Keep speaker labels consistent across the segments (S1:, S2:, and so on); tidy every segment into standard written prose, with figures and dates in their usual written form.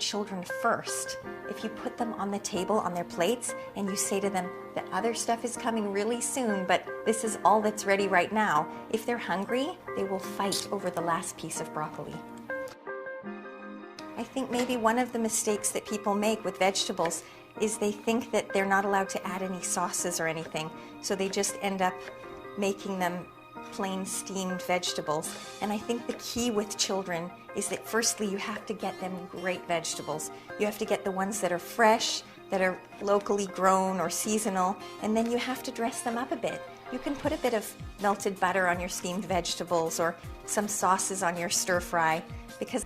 S1: children first, if you put them on the table on their plates and you say to them, the other stuff is coming really soon, but this is all that's ready right now, if they're hungry, they will fight over the last piece of broccoli. I think maybe one of the mistakes that people make with vegetables is they think that they're not allowed to add any sauces or anything, so they just end up making them plain steamed vegetables. And I think the key with children is that firstly you have to get them great vegetables. You have to get the ones that are fresh, that are locally grown or seasonal, and then you have to dress them up a bit. You can put a bit of melted butter on your steamed vegetables or some sauces on your stir fry, because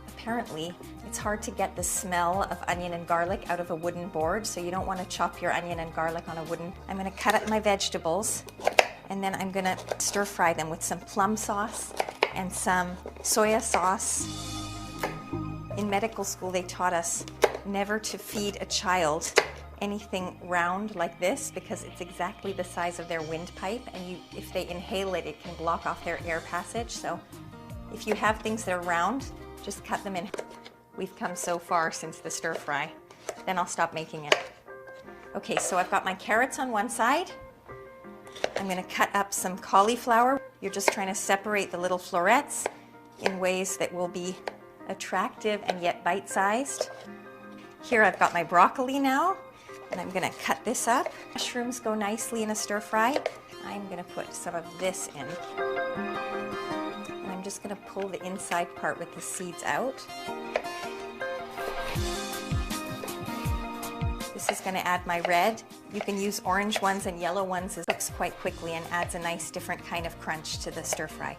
S1: apparently it's hard to get the smell of onion and garlic out of a wooden board, so you don't want to chop your onion and garlic on a wooden. I'm going to cut up my vegetables, and then I'm going to stir fry them with some plum sauce and some soya sauce. In medical school they taught us never to feed a child anything round like this because it's exactly the size of their windpipe, and if they inhale it, it can block off their air passage. So if you have things that are round, just cut them in. We've come so far since the stir fry. Then I'll stop making it. Okay, so I've got my carrots on one side. I'm going to cut up some cauliflower. You're just trying to separate the little florets in ways that will be attractive and yet bite-sized. Here I've got my broccoli now, and I'm going to cut this up. Mushrooms go nicely in a stir fry. I'm going to put some of this in. And I'm just going to pull the inside part with the seeds out. This is going to add my red. You can use orange ones and yellow ones. It cooks quite quickly and adds a nice different kind of crunch to the stir fry.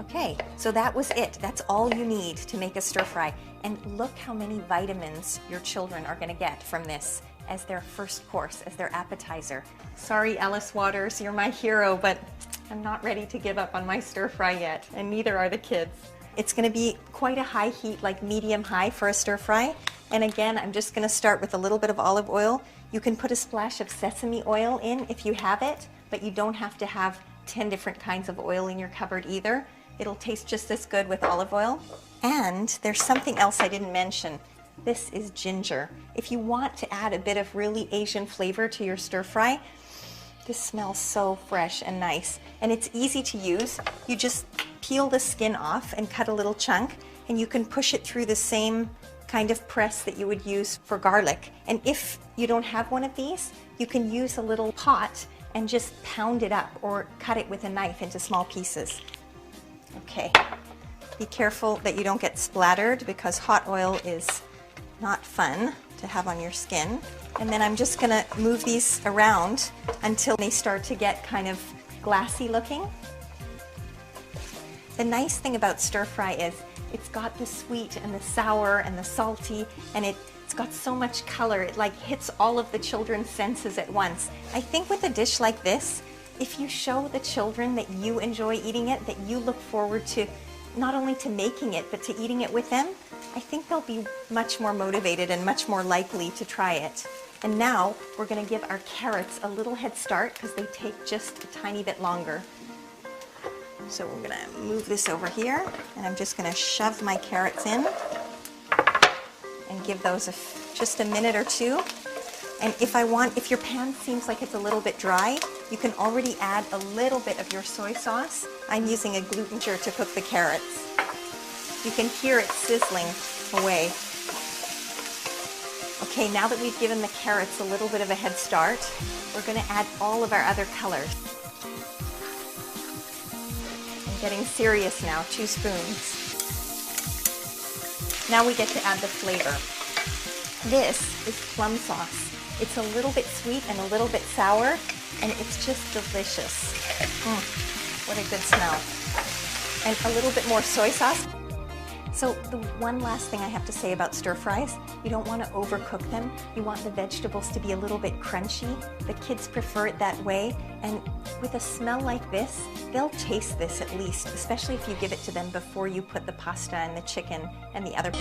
S1: Okay, so that was it. That's all you need to make a stir fry. And look how many vitamins your children are going to get from this as their first course, as their appetizer. Sorry, Alice Waters, you're my hero, but I'm not ready to give up on my stir fry yet, and neither are the kids. It's going to be quite a high heat, like medium high for a stir fry. And again, I'm just going to start with a little bit of olive oil. You can put a splash of sesame oil in if you have it, but you don't have to have 10 different kinds of oil in your cupboard either. It'll taste just as good with olive oil. And there's something else I didn't mention. This is ginger. If you want to add a bit of really Asian flavor to your stir fry, this smells so fresh and nice. And it's easy to use. You just peel the skin off and cut a little chunk, and you can push it through the same kind of press that you would use for garlic. And if you don't have one of these, you can use a little pot and just pound it up or cut it with a knife into small pieces. Okay, be careful that you don't get splattered because hot oil is not fun to have on your skin. And then I'm just gonna move these around until they start to get kind of glassy looking. The nice thing about stir fry is it's got the sweet and the sour and the salty, and it's got so much color. It like hits all of the children's senses at once. I think with a dish like this, if you show the children that you enjoy eating it, that you look forward to not only to making it, but to eating it with them, I think they'll be much more motivated and much more likely to try it. And now we're going to give our carrots a little head start because they take just a tiny bit longer. So we're going to move this over here, and I'm just going to shove my carrots in and give those just a minute or two. And if your pan seems like it's a little bit dry, you can already add a little bit of your soy sauce. I'm using a gluten-ger to cook the carrots. You can hear it sizzling away. Okay, now that we've given the carrots a little bit of a head start, we're going to add all of our other colors. I'm getting serious now, 2 spoons. Now we get to add the flavor. This is plum sauce. It's a little bit sweet and a little bit sour, and it's just delicious. What a good smell. And a little bit more soy sauce. So the one last thing I have to say about stir fries, you don't want to overcook them. You want the vegetables to be a little bit crunchy. The kids prefer it that way. And with a smell like this, they'll taste this at least, especially if you give it to them before you put the pasta and the chicken and the other.